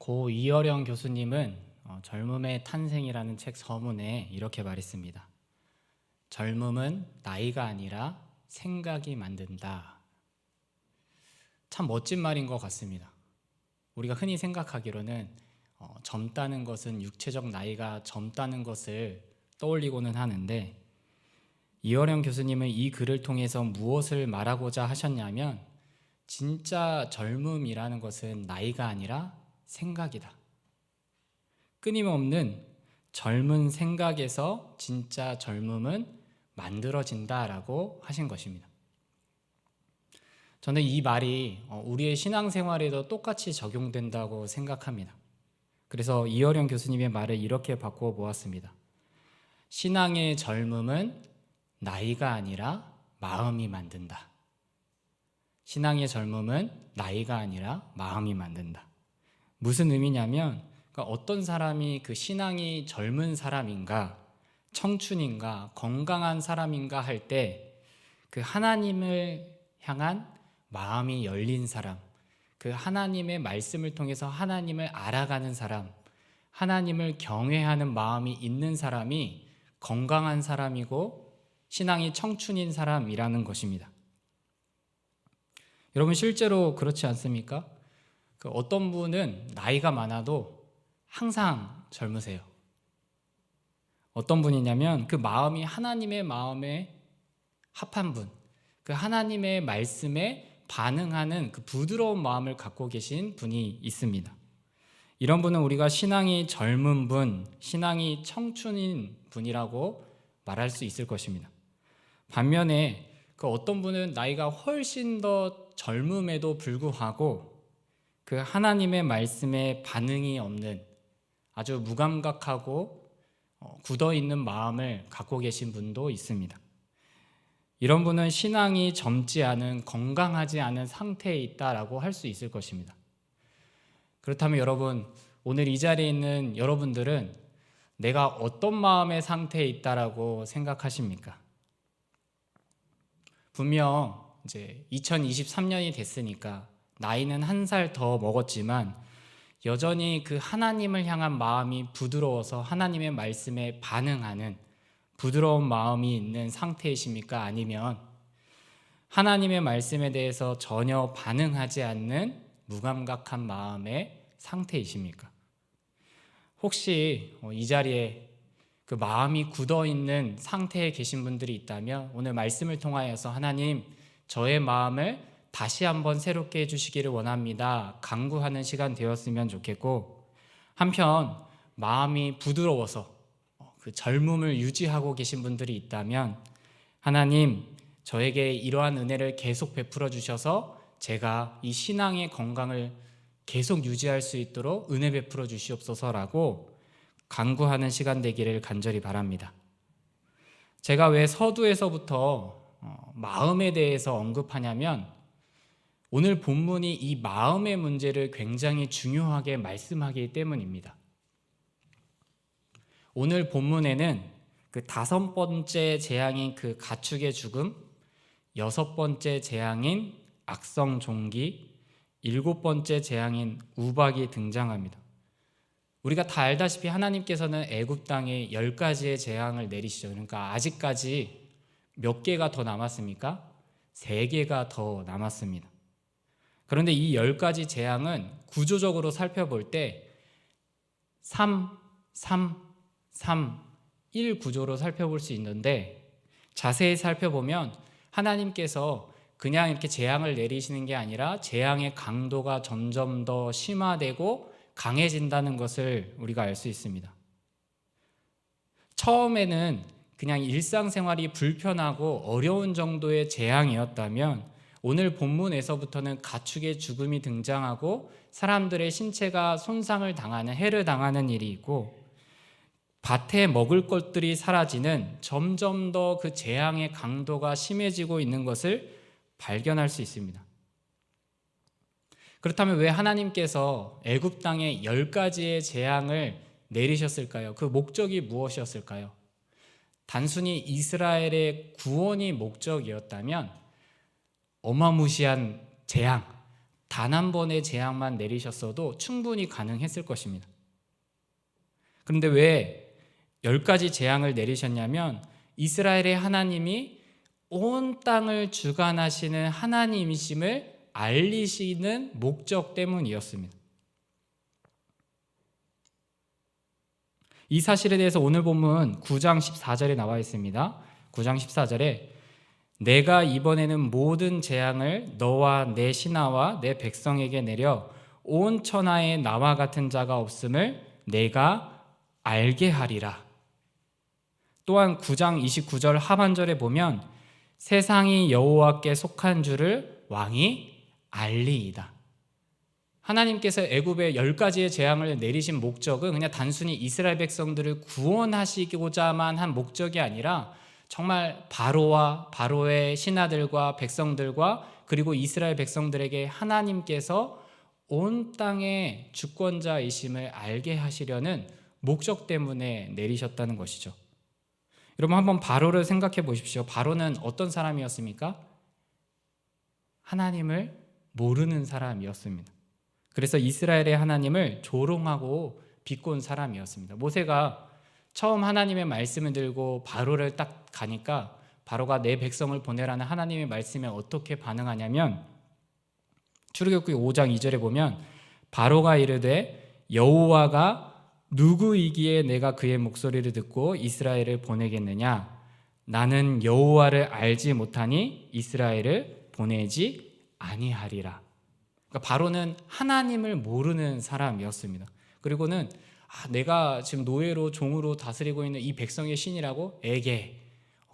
고 이어령 교수님은 젊음의 탄생이라는 책 서문에 이렇게 말했습니다. 젊음은 나이가 아니라 생각이 만든다. 참 멋진 말인 것 같습니다. 우리가 흔히 생각하기로는 젊다는 것은 육체적 나이가 젊다는 것을 떠올리고는 하는데, 이어령 교수님은 이 글을 통해서 무엇을 말하고자 하셨냐면, 진짜 젊음이라는 것은 나이가 아니라 생각이다. 끊임없는 젊은 생각에서 진짜 젊음은 만들어진다라고 하신 것입니다. 저는 이 말이 우리의 신앙생활에도 똑같이 적용된다고 생각합니다. 그래서 이어령 교수님의 말을 이렇게 바꾸어 보았습니다. 신앙의 젊음은 나이가 아니라 마음이 만든다. 신앙의 젊음은 나이가 아니라 마음이 만든다. 무슨 의미냐면, 그러니까 어떤 사람이 그 신앙이 젊은 사람인가, 청춘인가, 건강한 사람인가 할 때 그 하나님을 향한 마음이 열린 사람, 그 하나님의 말씀을 통해서 하나님을 알아가는 사람, 하나님을 경외하는 마음이 있는 사람이 건강한 사람이고 신앙이 청춘인 사람이라는 것입니다. 여러분, 실제로 그렇지 않습니까? 어떤 분은 나이가 많아도 항상 젊으세요. 어떤 분이냐면 그 마음이 하나님의 마음에 합한 분, 그 하나님의 말씀에 반응하는 그 부드러운 마음을 갖고 계신 분이 있습니다. 이런 분은 우리가 신앙이 젊은 분, 신앙이 청춘인 분이라고 말할 수 있을 것입니다. 반면에 그 어떤 분은 나이가 훨씬 더 젊음에도 불구하고 그 하나님의 말씀에 반응이 없는 아주 무감각하고 굳어있는 마음을 갖고 계신 분도 있습니다. 이런 분은 신앙이 젊지 않은, 건강하지 않은 상태에 있다라고 할 수 있을 것입니다. 그렇다면 여러분, 오늘 이 자리에 있는 여러분들은 내가 어떤 마음의 상태에 있다라고 생각하십니까? 분명 이제 2023년이 됐으니까 나이는 한 살 더 먹었지만 여전히 그 하나님을 향한 마음이 부드러워서 하나님의 말씀에 반응하는 부드러운 마음이 있는 상태이십니까? 아니면 하나님의 말씀에 대해서 전혀 반응하지 않는 무감각한 마음의 상태이십니까? 혹시 이 자리에 그 마음이 굳어있는 상태에 계신 분들이 있다면 오늘 말씀을 통하여서 하나님, 저의 마음을 다시 한번 새롭게 해주시기를 원합니다, 간구하는 시간 되었으면 좋겠고, 한편 마음이 부드러워서 그 젊음을 유지하고 계신 분들이 있다면 하나님, 저에게 이러한 은혜를 계속 베풀어 주셔서 제가 이 신앙의 건강을 계속 유지할 수 있도록 은혜 베풀어 주시옵소서라고 간구하는 시간 되기를 간절히 바랍니다. 제가 왜 서두에서부터 마음에 대해서 언급하냐면, 오늘 본문이 이 마음의 문제를 굉장히 중요하게 말씀하기 때문입니다. 오늘 본문에는 그 5번째 재앙인 그 가축의 죽음, 6번째 재앙인 악성 종기, 7번째 재앙인 우박이 등장합니다. 우리가 다 알다시피 하나님께서는 애굽 땅에 10가지의 재앙을 내리시죠. 그러니까 아직까지 몇 개가 더 남았습니까? 3개가 더 남았습니다. 그런데 이 10가지 재앙은 구조적으로 살펴볼 때 3, 1 구조로 살펴볼 수 있는데, 자세히 살펴보면 하나님께서 그냥 이렇게 재앙을 내리시는 게 아니라 재앙의 강도가 점점 더 심화되고 강해진다는 것을 우리가 알 수 있습니다. 처음에는 그냥 일상생활이 불편하고 어려운 정도의 재앙이었다면 오늘 본문에서부터는 가축의 죽음이 등장하고 사람들의 신체가 손상을 당하는, 해를 당하는 일이 있고, 밭에 먹을 것들이 사라지는, 점점 더 그 재앙의 강도가 심해지고 있는 것을 발견할 수 있습니다. 그렇다면 왜 하나님께서 애굽 땅에 10가지의 재앙을 내리셨을까요? 그 목적이 무엇이었을까요? 단순히 이스라엘의 구원이 목적이었다면 어마무시한 재앙, 단 한 번의 재앙만 내리셨어도 충분히 가능했을 것입니다. 그런데 왜 10가지 재앙을 내리셨냐면 이스라엘의 하나님이 온 땅을 주관하시는 하나님이심을 알리시는 목적 때문이었습니다. 이 사실에 대해서 오늘 본문 9장 14절에 나와 있습니다. 9장 14절에 내가 이번에는 모든 재앙을 너와 내 신하와 내 백성에게 내려 온 천하에 나와 같은 자가 없음을 내가 알게 하리라. 또한 9장 29절 하반절에 보면 세상이 여호와께 속한 줄을 왕이 알리이다. 하나님께서 애굽에 10가지의 재앙을 내리신 목적은 그냥 단순히 이스라엘 백성들을 구원하시고자만 한 목적이 아니라 정말 바로와 바로의 신하들과 백성들과 그리고 이스라엘 백성들에게 하나님께서 온 땅의 주권자이심을 알게 하시려는 목적 때문에 내리셨다는 것이죠. 여러분 한번 바로를 생각해 보십시오. 바로는 어떤 사람이었습니까? 하나님을 모르는 사람이었습니다. 그래서 이스라엘의 하나님을 조롱하고 비꼰 사람이었습니다. 모세가 처음 하나님의 말씀을 들고 바로를 딱 가니까 바로가 내 백성을 보내라는 하나님의 말씀에 어떻게 반응하냐면 출애굽기 5장 2절에 보면 바로가 이르되 여호와가 누구이기에 내가 그의 목소리를 듣고 이스라엘을 보내겠느냐? 나는 여호와를 알지 못하니 이스라엘을 보내지 아니하리라. 그러니까 바로는 하나님을 모르는 사람이었습니다. 그리고는 내가 지금 노예로 종으로 다스리고 있는 이 백성의 신이라고? 에게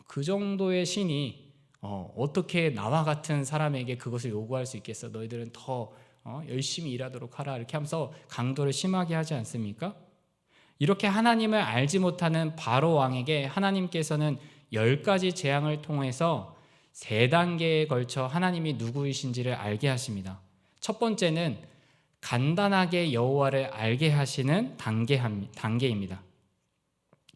그 정도의 신이 어떻게 나와 같은 사람에게 그것을 요구할 수 있겠어? 너희들은 더 열심히 일하도록 하라 이렇게 하면서 강도를 심하게 하지 않습니까? 이렇게 하나님을 알지 못하는 바로 왕에게 하나님께서는 10가지 재앙을 통해서 3단계에 걸쳐 하나님이 누구이신지를 알게 하십니다. 첫 번째는 간단하게 여호와를 알게 하시는 단계입니다.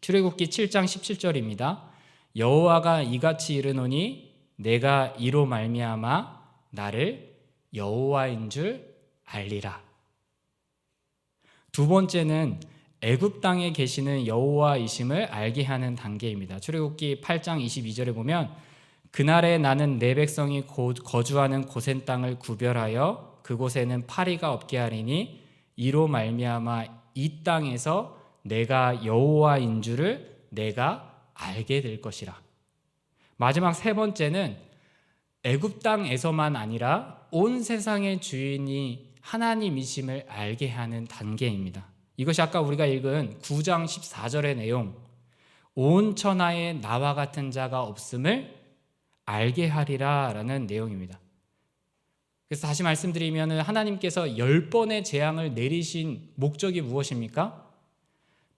출애굽기 7장 17절입니다. 여호와가 이같이 이르노니 내가 이로 말미암아 나를 여호와인 줄 알리라. 두 번째는 애굽 땅에 계시는 여호와이심을 알게 하는 단계입니다. 출애굽기 8장 22절에 보면 그날에 나는 내 백성이 거주하는 고센 땅을 구별하여 그곳에는 파리가 없게 하리니 이로 말미암아 이 땅에서 내가 여호와인 줄을 내가 알게 될 것이라. 마지막 세 번째는 애굽 땅에서만 아니라 온 세상의 주인이 하나님이심을 알게 하는 단계입니다. 이것이 아까 우리가 읽은 9장 14절의 내용, 온 천하에 나와 같은 자가 없음을 알게 하리라 라는 내용입니다. 그래서 다시 말씀드리면 하나님께서 10번의 재앙을 내리신 목적이 무엇입니까?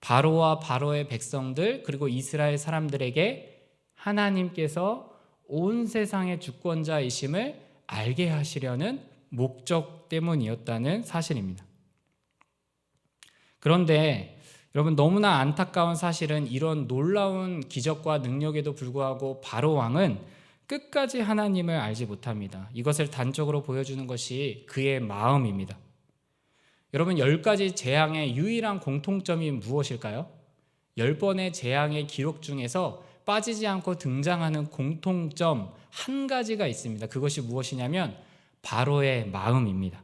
바로와 바로의 백성들 그리고 이스라엘 사람들에게 하나님께서 온 세상의 주권자이심을 알게 하시려는 목적 때문이었다는 사실입니다. 그런데 여러분 너무나 안타까운 사실은 이런 놀라운 기적과 능력에도 불구하고 바로 왕은 끝까지 하나님을 알지 못합니다. 이것을 단적으로 보여주는 것이 그의 마음입니다. 여러분 10가지 재앙의 유일한 공통점이 무엇일까요? 10번의 재앙의 기록 중에서 빠지지 않고 등장하는 공통점 한 가지가 있습니다. 그것이 무엇이냐면 바로의 마음입니다.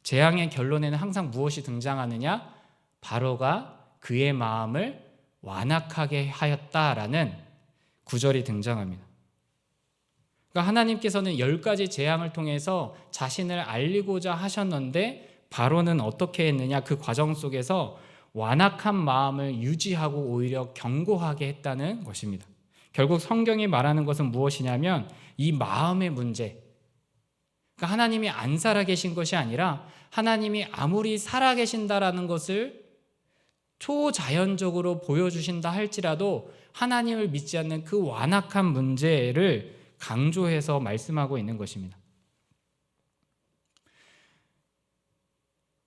재앙의 결론에는 항상 무엇이 등장하느냐? 바로가 그의 마음을 완악하게 하였다라는 구절이 등장합니다. 그러니까 하나님께서는 10가지 재앙을 통해서 자신을 알리고자 하셨는데 바로는 어떻게 했느냐? 그 과정 속에서 완악한 마음을 유지하고 오히려 견고하게 했다는 것입니다. 결국 성경이 말하는 것은 무엇이냐면 이 마음의 문제. 그러니까 하나님이 안 살아계신 것이 아니라 하나님이 아무리 살아계신다라는 것을 초자연적으로 보여주신다 할지라도 하나님을 믿지 않는 그 완악한 문제를 강조해서 말씀하고 있는 것입니다.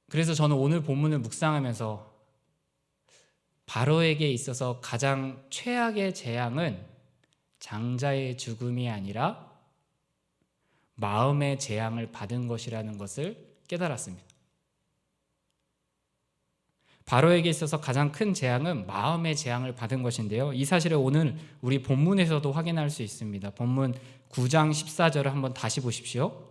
그래서 저는 오늘 본문을 묵상하면서 바로에게 있어서 가장 최악의 재앙은 장자의 죽음이 아니라 마음의 재앙을 받은 것이라는 것을 깨달았습니다. 바로에게 있어서 가장 큰 재앙은 마음의 재앙을 받은 것인데요. 이 사실을 오늘 우리 본문에서도 확인할 수 있습니다. 본문 9장 14절을 한번 다시 보십시오.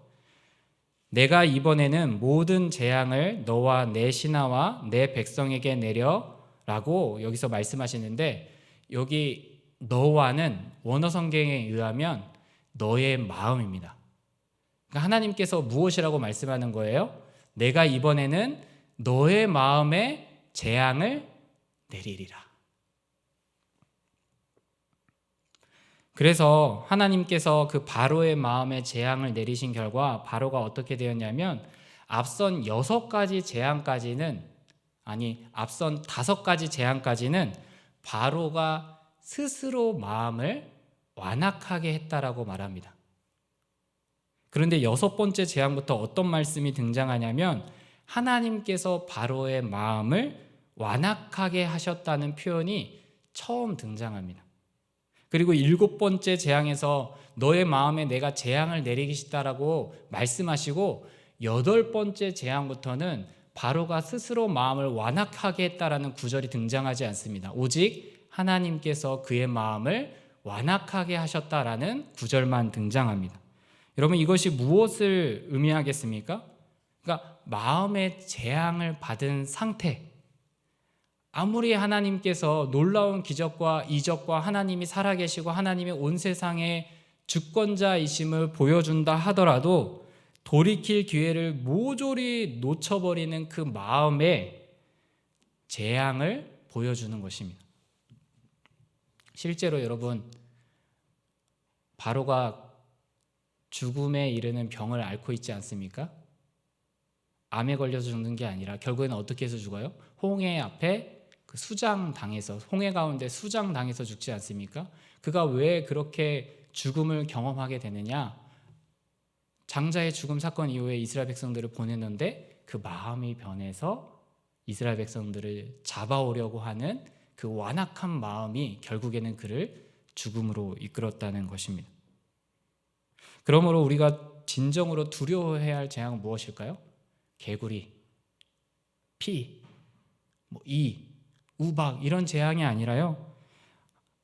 내가 이번에는 모든 재앙을 너와 내 신하와 내 백성에게 내려라고 여기서 말씀하시는데, 여기 너와는 원어 성경에 의하면 너의 마음입니다. 그러니까 하나님께서 무엇이라고 말씀하는 거예요? 내가 이번에는 너의 마음에 재앙을 내리리라. 그래서 하나님께서 그 바로의 마음에 재앙을 내리신 결과 바로가 어떻게 되었냐면, 앞선 6가지 재앙까지는, 앞선 5가지 재앙까지는 바로가 스스로 마음을 완악하게 했다라고 말합니다. 그런데 6번째 재앙부터 어떤 말씀이 등장하냐면, 하나님께서 바로의 마음을 완악하게 하셨다는 표현이 처음 등장합니다. 그리고 7번째 재앙에서 너의 마음에 내가 재앙을 내리겠다라고 말씀하시고, 8번째 재앙부터는 바로가 스스로 마음을 완악하게 했다라는 구절이 등장하지 않습니다. 오직 하나님께서 그의 마음을 완악하게 하셨다라는 구절만 등장합니다. 여러분, 이것이 무엇을 의미하겠습니까? 그러니까 마음의 재앙을 받은 상태, 아무리 하나님께서 놀라운 기적과 이적과 하나님이 살아계시고 하나님의 온 세상의 주권자이심을 보여준다 하더라도 돌이킬 기회를 모조리 놓쳐버리는 그 마음의 재앙을 보여주는 것입니다. 실제로 여러분, 바로가 죽음에 이르는 병을 앓고 있지 않습니까? 암에 걸려서 죽는 게 아니라 결국에는 어떻게 해서 죽어요? 홍해 앞에 그 수장당해서, 홍해 가운데 수장당해서 죽지 않습니까? 그가 왜 그렇게 죽음을 경험하게 되느냐? 장자의 죽음 사건 이후에 이스라엘 백성들을 보냈는데 그 마음이 변해서 이스라엘 백성들을 잡아오려고 하는 그 완악한 마음이 결국에는 그를 죽음으로 이끌었다는 것입니다. 그러므로 우리가 진정으로 두려워해야 할 재앙은 무엇일까요? 개구리, 피, 우박 이런 재앙이 아니라요,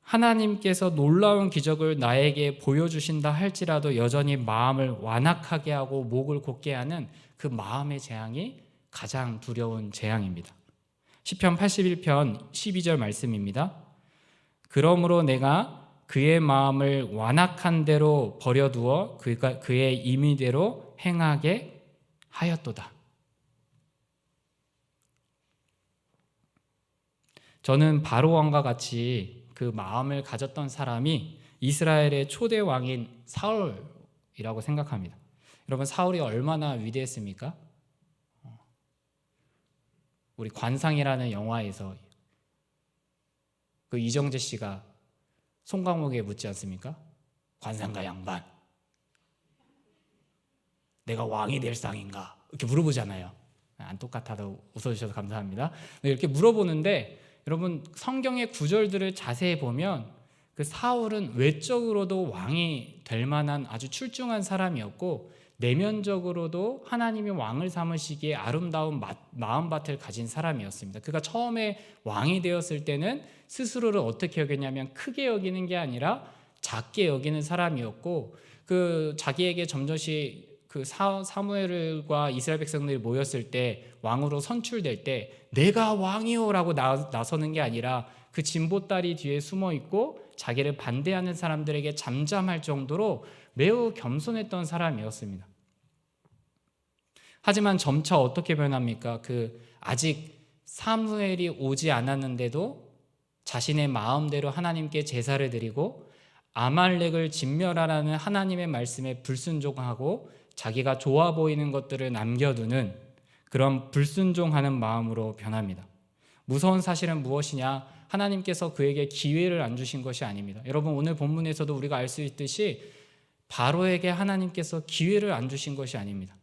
하나님께서 놀라운 기적을 나에게 보여주신다 할지라도 여전히 마음을 완악하게 하고 목을 곧게 하는 그 마음의 재앙이 가장 두려운 재앙입니다. 시편 81편 12절 말씀입니다. 그러므로 내가 그의 마음을 완악한 대로 버려두어 그의 임의대로 행하게 하였도다. 저는 바로 왕과 같이 그 마음을 가졌던 사람이 이스라엘의 초대 왕인 사울이라고 생각합니다. 여러분, 사울이 얼마나 위대했습니까? 우리 관상이라는 영화에서 그 이정재 씨가 송강호에게 묻지 않습니까? 관상가 양반, 내가 왕이 될 상인가? 이렇게 물어보잖아요. 안 똑같아도 웃어주셔서 감사합니다. 이렇게 물어보는데, 여러분, 성경의 구절들을 자세히 보면 그 사울은 외적으로도 왕이 될 만한 아주 출중한 사람이었고, 내면적으로도 하나님이 왕을 삼으시기에 아름다운 마음밭을 가진 사람이었습니다. 그가 처음에 왕이 되었을 때는 스스로를 어떻게 여겼냐면 크게 여기는 게 아니라 작게 여기는 사람이었고, 그 자기에게 점점씩 그 사무엘과 이스라엘 백성들이 모였을 때 왕으로 선출될 때 내가 왕이요라고 나서는 게 아니라 그 진보다리 뒤에 숨어 있고 자기를 반대하는 사람들에게 잠잠할 정도로 매우 겸손했던 사람이었습니다. 하지만 점차 어떻게 변합니까? 아직 사무엘이 오지 않았는데도 자신의 마음대로 하나님께 제사를 드리고 아말렉을 진멸하라는 하나님의 말씀에 불순종하고 자기가 좋아 보이는 것들을 남겨두는 그런 불순종하는 마음으로 변합니다. 무서운 사실은 무엇이냐? 하나님께서 그에게 기회를 안 주신 것이 아닙니다. 여러분, 오늘 본문에서도 우리가 알 수 있듯이 바로에게 하나님께서 기회를 안 주신 것이 아닙니다.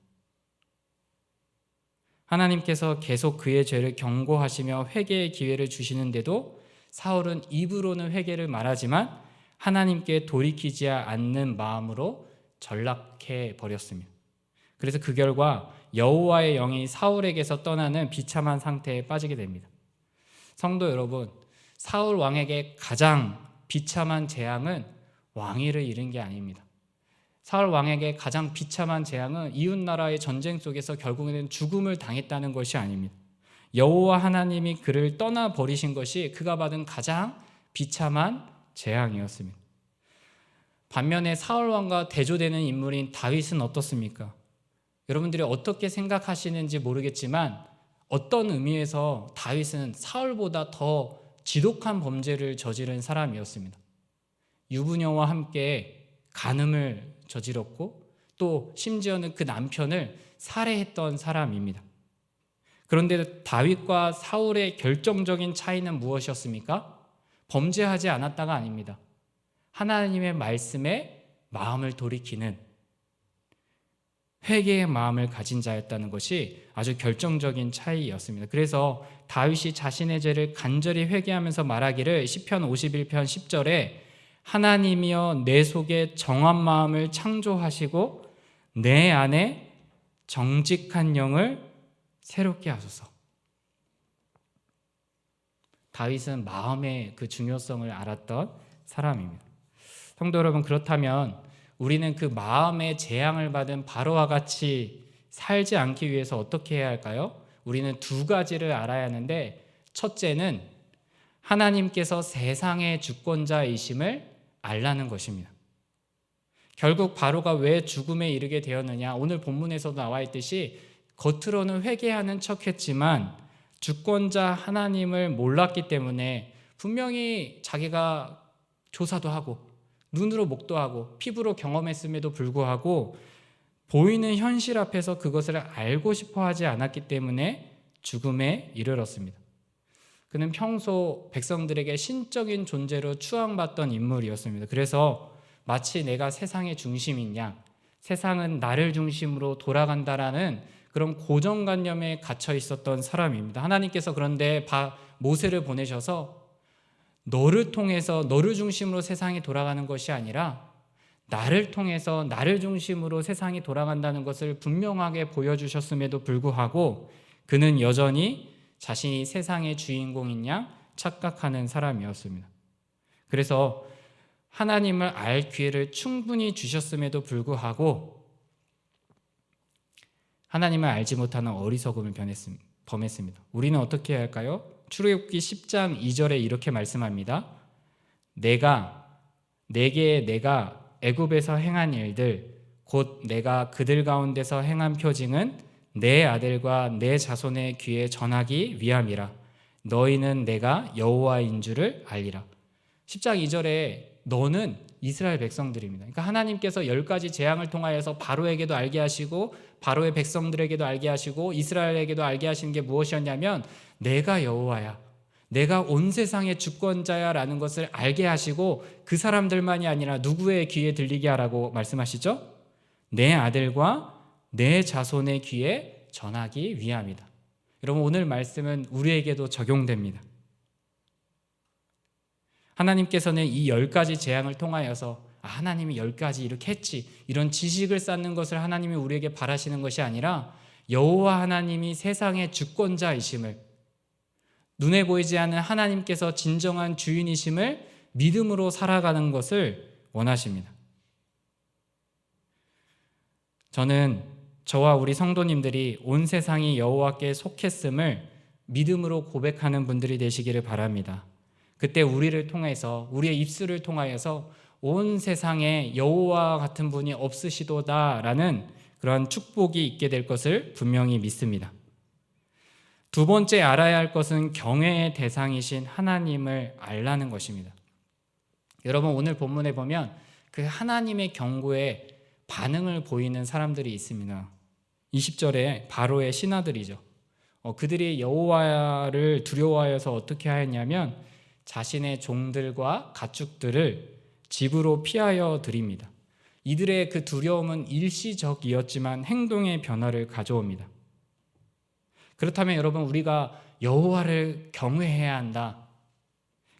하나님께서 계속 그의 죄를 경고하시며 회개의 기회를 주시는데도 사울은 입으로는 회개를 말하지만 하나님께 돌이키지 않는 마음으로 전락해 버렸습니다. 그래서 그 결과 여호와의 영이 사울에게서 떠나는 비참한 상태에 빠지게 됩니다. 성도 여러분, 사울 왕에게 가장 비참한 재앙은 왕위를 잃은 게 아닙니다. 사울 왕에게 가장 비참한 재앙은 이웃나라의 전쟁 속에서 결국에는 죽음을 당했다는 것이 아닙니다. 여호와 하나님이 그를 떠나버리신 것이 그가 받은 가장 비참한 재앙이었습니다. 반면에 사울 왕과 대조되는 인물인 다윗은 어떻습니까? 여러분들이 어떻게 생각하시는지 모르겠지만 어떤 의미에서 다윗은 사울보다 더 지독한 범죄를 저지른 사람이었습니다. 유부녀와 함께 간음을 저질렀고 또 심지어는 그 남편을 살해했던 사람입니다. 그런데 다윗과 사울의 결정적인 차이는 무엇이었습니까? 범죄하지 않았다가 아닙니다. 하나님의 말씀에 마음을 돌이키는 회개의 마음을 가진 자였다는 것이 아주 결정적인 차이였습니다. 그래서 다윗이 자신의 죄를 간절히 회개하면서 말하기를 시편 51편 10절에 하나님이여 내 속에 정한 마음을 창조하시고 내 안에 정직한 영을 새롭게 하소서. 다윗은 마음의 그 중요성을 알았던 사람입니다. 성도 여러분, 그렇다면 우리는 그 마음의 재앙을 받은 바로와 같이 살지 않기 위해서 어떻게 해야 할까요? 우리는 두 가지를 알아야 하는데, 첫째는 하나님께서 세상의 주권자이심을 알라는 것입니다. 결국 바로가 왜 죽음에 이르게 되었느냐? 오늘 본문에서도 나와 있듯이 겉으로는 회개하는 척했지만 주권자 하나님을 몰랐기 때문에 분명히 자기가 조사도 하고 눈으로 목도 하고 피부로 경험했음에도 불구하고 보이는 현실 앞에서 그것을 알고 싶어 하지 않았기 때문에 죽음에 이르렀습니다. 그는 평소 백성들에게 신적인 존재로 추앙받던 인물이었습니다. 그래서 마치 내가 세상의 중심인 양, 세상은 나를 중심으로 돌아간다라는 그런 고정관념에 갇혀 있었던 사람입니다. 하나님께서 그런데 모세를 보내셔서 너를 통해서 너를 중심으로 세상이 돌아가는 것이 아니라 나를 통해서 나를 중심으로 세상이 돌아간다는 것을 분명하게 보여주셨음에도 불구하고 그는 여전히 자신이 세상의 주인공인 양 착각하는 사람이었습니다. 그래서 하나님을 알 기회를 충분히 주셨음에도 불구하고 하나님을 알지 못하는 어리석음을 범했습니다. 우리는 어떻게 해야 할까요? 출애굽기 10장 2절에 이렇게 말씀합니다. 내게 내가 애굽에서 행한 일들 곧 내가 그들 가운데서 행한 표징은 내 아들과 내 자손의 귀에 전하기 위함이라. 너희는 내가 여호와인 줄을 알리라. 10장 2절에 너는 이스라엘 백성들입니다. 그러니까 하나님께서 10가지 재앙을 통하여서 바로에게도 알게 하시고 바로의 백성들에게도 알게 하시고 이스라엘에게도 알게 하시는 게 무엇이었냐면 내가 여호와야, 내가 온 세상의 주권자야 라는 것을 알게 하시고 그 사람들만이 아니라 누구의 귀에 들리게 하라고 말씀하시죠? 내 아들과 내 자손의 귀에 전하기 위함이다. 여러분, 오늘 말씀은 우리에게도 적용됩니다. 하나님께서는 이 10가지 재앙을 통하여서 하나님이 10가지 이렇게 했지, 이런 지식을 쌓는 것을 하나님이 우리에게 바라시는 것이 아니라 여호와 하나님이 세상의 주권자이심을, 눈에 보이지 않는 하나님께서 진정한 주인이심을 믿음으로 살아가는 것을 원하십니다. 저는 저와 우리 성도님들이 온 세상이 여호와께 속했음을 믿음으로 고백하는 분들이 되시기를 바랍니다. 그때 우리를 통해서, 우리의 입술을 통하여서 온 세상에 여호와 같은 분이 없으시도다라는 그런 축복이 있게 될 것을 분명히 믿습니다. 두 번째 알아야 할 것은 경외의 대상이신 하나님을 알라는 것입니다. 여러분, 오늘 본문에 보면 그 하나님의 경고에 반응을 보이는 사람들이 있습니다. 20절에 바로의 신하들이죠. 그들이 여호와를 두려워하여서 어떻게 하였냐면 자신의 종들과 가축들을 집으로 피하여 드립니다. 이들의 그 두려움은 일시적이었지만 행동의 변화를 가져옵니다. 그렇다면 여러분, 우리가 여호와를 경외해야 한다,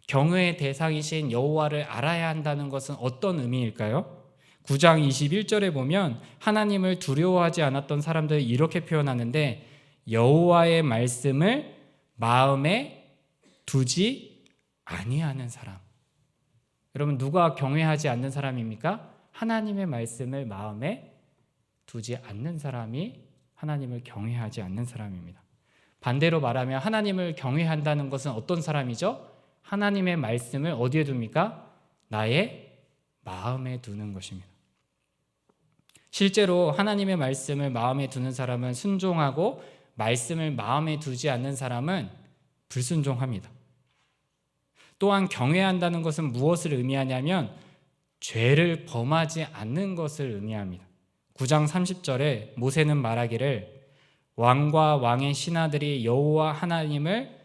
경외의 대상이신 여호와를 알아야 한다는 것은 어떤 의미일까요? 9장 21절에 보면 하나님을 두려워하지 않았던 사람들이 이렇게 표현하는데 여호와의 말씀을 마음에 두지 아니하는 사람. 여러분, 누가 경외하지 않는 사람입니까? 하나님의 말씀을 마음에 두지 않는 사람이 하나님을 경외하지 않는 사람입니다. 반대로 말하면 하나님을 경외한다는 것은 어떤 사람이죠? 하나님의 말씀을 어디에 둡니까? 나의 마음에 두는 것입니다. 실제로 하나님의 말씀을 마음에 두는 사람은 순종하고 말씀을 마음에 두지 않는 사람은 불순종합니다. 또한 경외한다는 것은 무엇을 의미하냐면 죄를 범하지 않는 것을 의미합니다. 9장 30절에 모세는 말하기를 왕과 왕의 신하들이 여호와 하나님을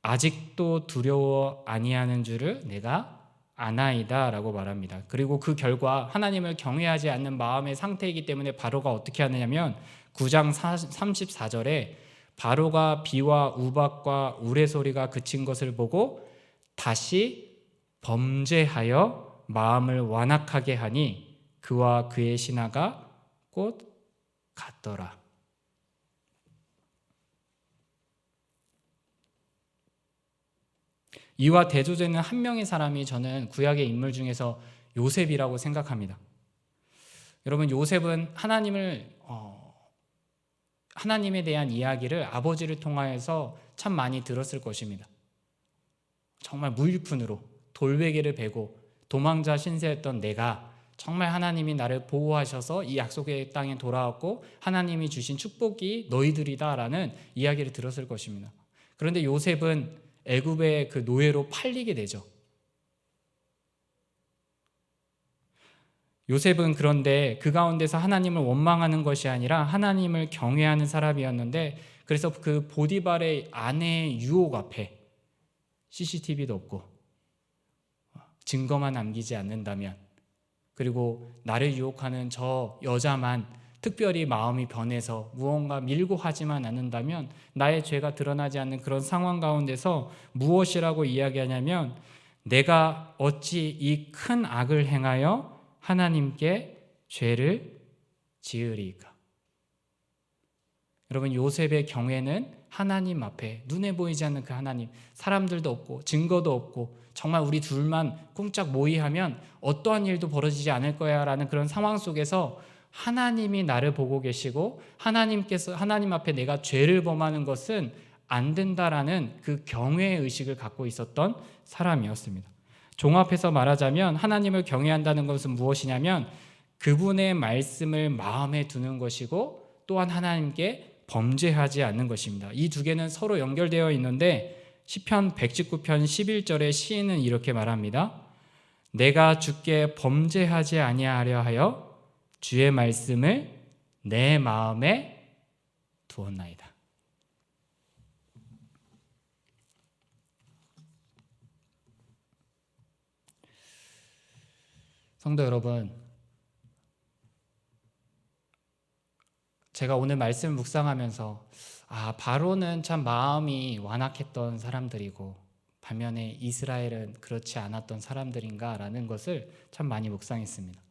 아직도 두려워 아니하는 줄을 내가 아나이다 라고 말합니다. 그리고 그 결과 하나님을 경외하지 않는 마음의 상태이기 때문에 바로가 어떻게 하느냐면 9장 34절에 바로가 비와 우박과 우레소리가 그친 것을 보고 다시 범죄하여 마음을 완악하게 하니 그와 그의 신하가 곧 같더라. 이와 대조되는 한 명의 사람이 저는 구약의 인물 중에서 요셉이라고 생각합니다. 여러분, 요셉은 하나님에 대한 이야기를 아버지를 통하여서 참 많이 들었을 것입니다. 정말 무일푼으로 돌베개를 베고 도망자 신세였던 내가 정말 하나님이 나를 보호하셔서 이 약속의 땅에 돌아왔고 하나님이 주신 축복이 너희들이다라는 이야기를 들었을 것입니다. 그런데 요셉은 애굽의 그 노예로 팔리게 되죠. 요셉은 그런데 그 가운데서 하나님을 원망하는 것이 아니라 하나님을 경외하는 사람이었는데, 그래서 그 보디발의 아내의 유혹 앞에 CCTV도 없고 증거만 남기지 않는다면, 그리고 나를 유혹하는 저 여자만 특별히 마음이 변해서 무언가 밀고 하지만 않는다면 나의 죄가 드러나지 않는 그런 상황 가운데서 무엇이라고 이야기하냐면 내가 어찌 이 큰 악을 행하여 하나님께 죄를 지으리까. 여러분, 요셉의 경외는 하나님 앞에 눈에 보이지 않는 그 하나님, 사람들도 없고 증거도 없고 정말 우리 둘만 꽁짝 모의하면 어떠한 일도 벌어지지 않을 거야 라는 그런 상황 속에서 하나님이 나를 보고 계시고 하나님 앞에 내가 죄를 범하는 것은 안 된다라는 그 경외의 의식을 갖고 있었던 사람이었습니다. 종합해서 말하자면 하나님을 경외한다는 것은 무엇이냐면 그분의 말씀을 마음에 두는 것이고 또한 하나님께 범죄하지 않는 것입니다. 이 두 개는 서로 연결되어 있는데 시편 119편 11절에 시인은 이렇게 말합니다. 내가 주께 범죄하지 아니하려 하여 주의 말씀을 내 마음에 두었나이다. 성도 여러분, 제가 오늘 말씀을 묵상하면서 바로는 참 마음이 완악했던 사람들이고 반면에 이스라엘은 그렇지 않았던 사람들인가라는 것을 참 많이 묵상했습니다.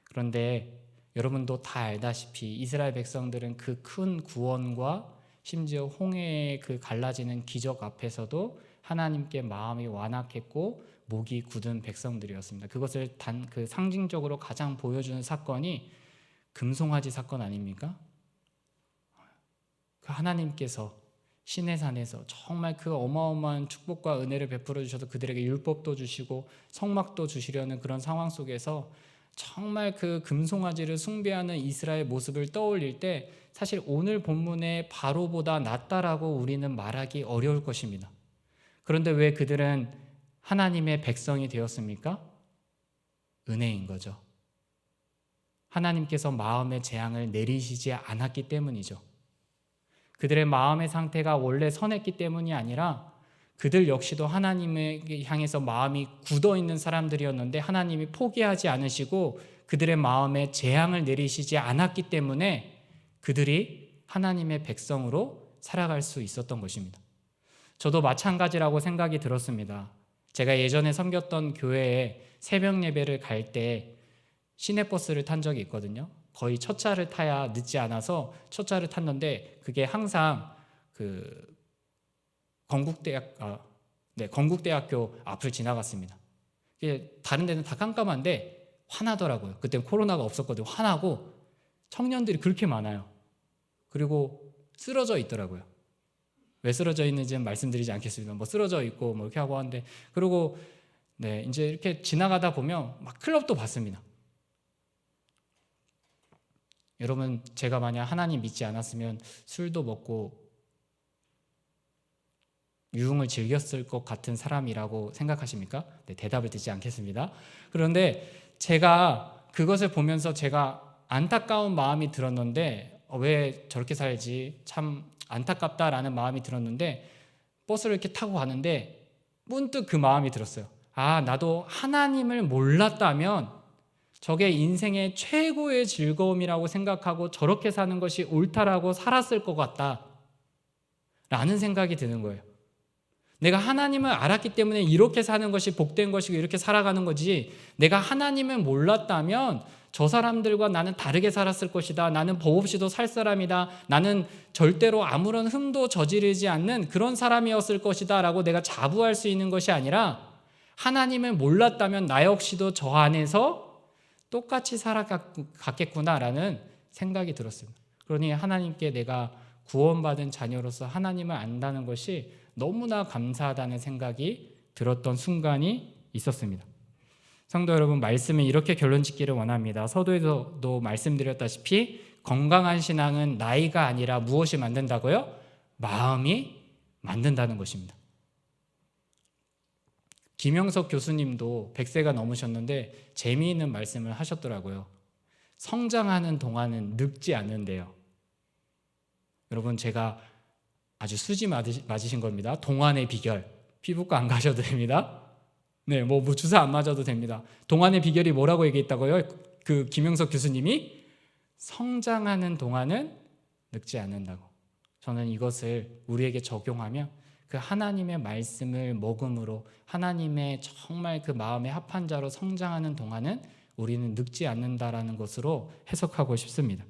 그런데 여러분도 다 알다시피 이스라엘 백성들은 그 큰 구원과 심지어 홍해의 그 갈라지는 기적 앞에서도 하나님께 마음이 완악했고 목이 굳은 백성들이었습니다. 그것을 그 상징적으로 가장 보여주는 사건이 금송아지 사건 아닙니까? 그 하나님께서 시내산에서 정말 그 어마어마한 축복과 은혜를 베풀어 주셔서 그들에게 율법도 주시고 성막도 주시려는 그런 상황 속에서 정말 그 금송아지를 숭배하는 이스라엘 모습을 떠올릴 때 사실 오늘 본문의 바로보다 낫다라고 우리는 말하기 어려울 것입니다. 그런데 왜 그들은 하나님의 백성이 되었습니까? 은혜인 거죠. 하나님께서 마음의 재앙을 내리시지 않았기 때문이죠. 그들의 마음의 상태가 원래 선했기 때문이 아니라 그들 역시도 하나님을 향해서 마음이 굳어있는 사람들이었는데 하나님이 포기하지 않으시고 그들의 마음에 재앙을 내리시지 않았기 때문에 그들이 하나님의 백성으로 살아갈 수 있었던 것입니다. 저도 마찬가지라고 생각이 들었습니다. 제가 예전에 섬겼던 교회에 새벽 예배를 갈 때 시내버스를 탄 적이 있거든요. 거의 첫 차를 타야 늦지 않아서 첫 차를 탔는데 그게 항상 그 건국대학교 앞을 지나갔습니다. 이게 다른 데는 다 깜깜한데 화나더라고요. 그때 코로나가 없었거든요. 화나고 청년들이 그렇게 많아요. 그리고 쓰러져 있더라고요. 왜 쓰러져 있는지는 말씀드리지 않겠습니다. 뭐 쓰러져 있고 뭐 이렇게 하고 하는데, 그리고 이제 이렇게 지나가다 보면 막 클럽도 봤습니다. 여러분, 제가 만약 하나님 믿지 않았으면 술도 먹고 유흥을 즐겼을 것 같은 사람이라고 생각하십니까? 대답을 듣지 않겠습니다. 그런데 제가 그것을 보면서 제가 안타까운 마음이 들었는데, 왜 저렇게 살지? 참 안타깝다라는 마음이 들었는데, 버스를 이렇게 타고 가는데 문득 그 마음이 들었어요. 아, 나도 하나님을 몰랐다면 저게 인생의 최고의 즐거움이라고 생각하고 저렇게 사는 것이 옳다라고 살았을 것 같다 라는 생각이 드는 거예요. 내가 하나님을 알았기 때문에 이렇게 사는 것이 복된 것이고 이렇게 살아가는 거지, 내가 하나님을 몰랐다면 저 사람들과 나는 다르게 살았을 것이다, 나는 법 없이도 살 사람이다, 나는 절대로 아무런 흠도 저지르지 않는 그런 사람이었을 것이다 라고 내가 자부할 수 있는 것이 아니라, 하나님을 몰랐다면 나 역시도 저 안에서 똑같이 살아갔겠구나라는 생각이 들었습니다. 그러니 하나님께 내가 구원받은 자녀로서 하나님을 안다는 것이 너무나 감사하다는 생각이 들었던 순간이 있었습니다. 성도 여러분, 말씀은 이렇게 결론 짓기를 원합니다. 서두에도 말씀드렸다시피 건강한 신앙은 나이가 아니라 무엇이 만든다고요? 마음이 만든다는 것입니다. 김영석 교수님도 100세가 넘으셨는데 재미있는 말씀을 하셨더라고요. 성장하는 동안은 늙지 않는데요. 여러분, 제가 아주 수지 맞으신 겁니다. 동안의 비결, 피부과 안 가셔도 됩니다. 뭐 주사 안 맞아도 됩니다. 동안의 비결이 뭐라고 얘기했다고요? 그 김영석 교수님이 성장하는 동안은 늙지 않는다고. 저는 이것을 우리에게 적용하면 그 하나님의 말씀을 먹음으로 하나님의 정말 그 마음에 합한 자로 성장하는 동안은 우리는 늙지 않는다라는 것으로 해석하고 싶습니다.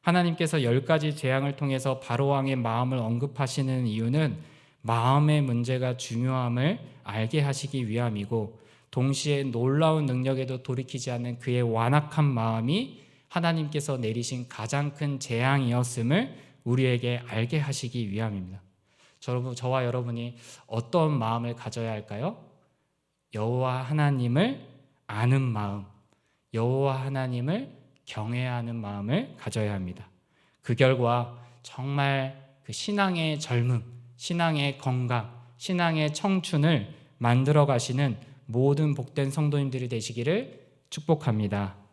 하나님께서 10가지 재앙을 통해서 바로왕의 마음을 언급하시는 이유는 마음의 문제가 중요함을 알게 하시기 위함이고, 동시에 놀라운 능력에도 돌이키지 않는 그의 완악한 마음이 하나님께서 내리신 가장 큰 재앙이었음을 우리에게 알게 하시기 위함입니다. 저와 여러분이 어떤 마음을 가져야 할까요? 여호와 하나님을 아는 마음, 여호와 하나님을 경외하는 마음을 가져야 합니다. 그 결과 정말 그 신앙의 젊음, 신앙의 건강, 신앙의 청춘을 만들어 가시는 모든 복된 성도님들이 되시기를 축복합니다.